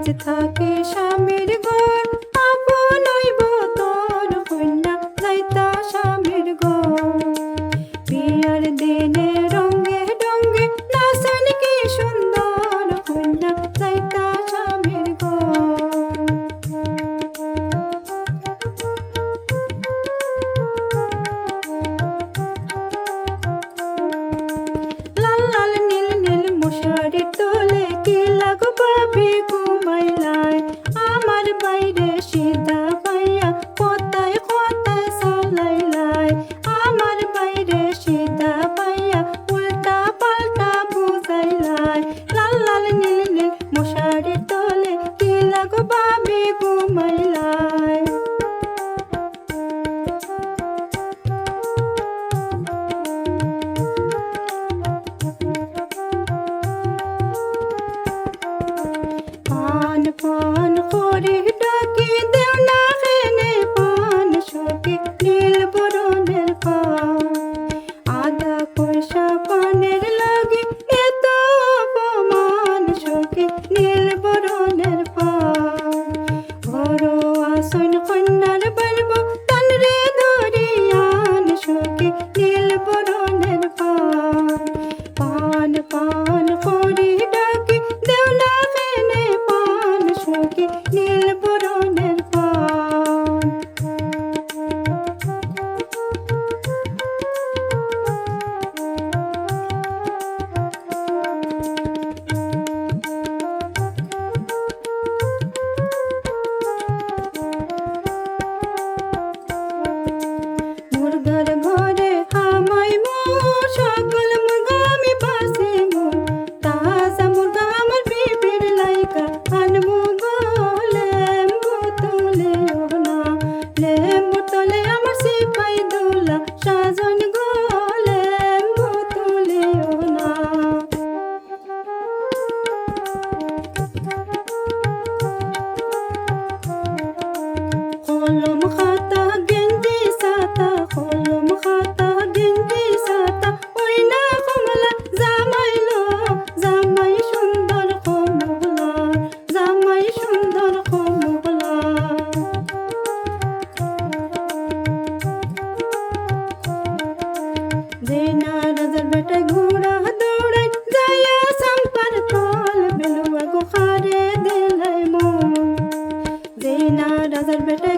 নিজ থাকে স্বামীর ঘর আপন হইব তোর কন্যা যাইতা স্বামীর ঘর বিয়ার দিনে রঙে রঙে নাচন কি সুন্দর কন্যা যাইতা স্বামীর ঘর লাল লাল নীল নীল মশারির তলে কি লাগো পাবি ঘুমাইলাই আমার বাইরে সিধা পাইয়া কোথায় কোথায় চালাইলাই আমার বাইরে সিধা পাইয়া উল্টা পাল্টা বুঝাইলাই লাল লাল নীল নীল মশারির তলে কি লাগো পাবি ঘুমাইলাই পান পান করে ডাকি দেও না খেনে পান শোকে নীল বরণের পান আধা পয়সা পানের লাগে এত অপমান শোকে নীল বরণের পান বড় আসন কন্যার বলব তান রে ধরিয়ান শোকে নীল বরণের পান পান পান করে ডাকি দেও না খেনে পান শোকে নীল বরণের পান মুরগার ঘরে হামাই মোর সকল মুরগা আমি বাসি মোর তাজা মুরগা আমার বিবির লাইকা আনমু গো লেম্বু তোলে না লেম্বু তোলে আমার সিপাই দোলা সাজন গো লেম্বু তোলে না কলম খাতা গেঞ্জি সাতা কলম খাতা গেঞ্জি সাতা ওই না কমলা জামাইলো জামাই সুন্দর কমলা জামাই সুন্দর কমলা জেনা রাজার বেটা ঘোড়া দৌড়াই যাইয়া সাম্পার তল বেলুয়া গোখারে দিলাই মন জেনা রাজার বেটা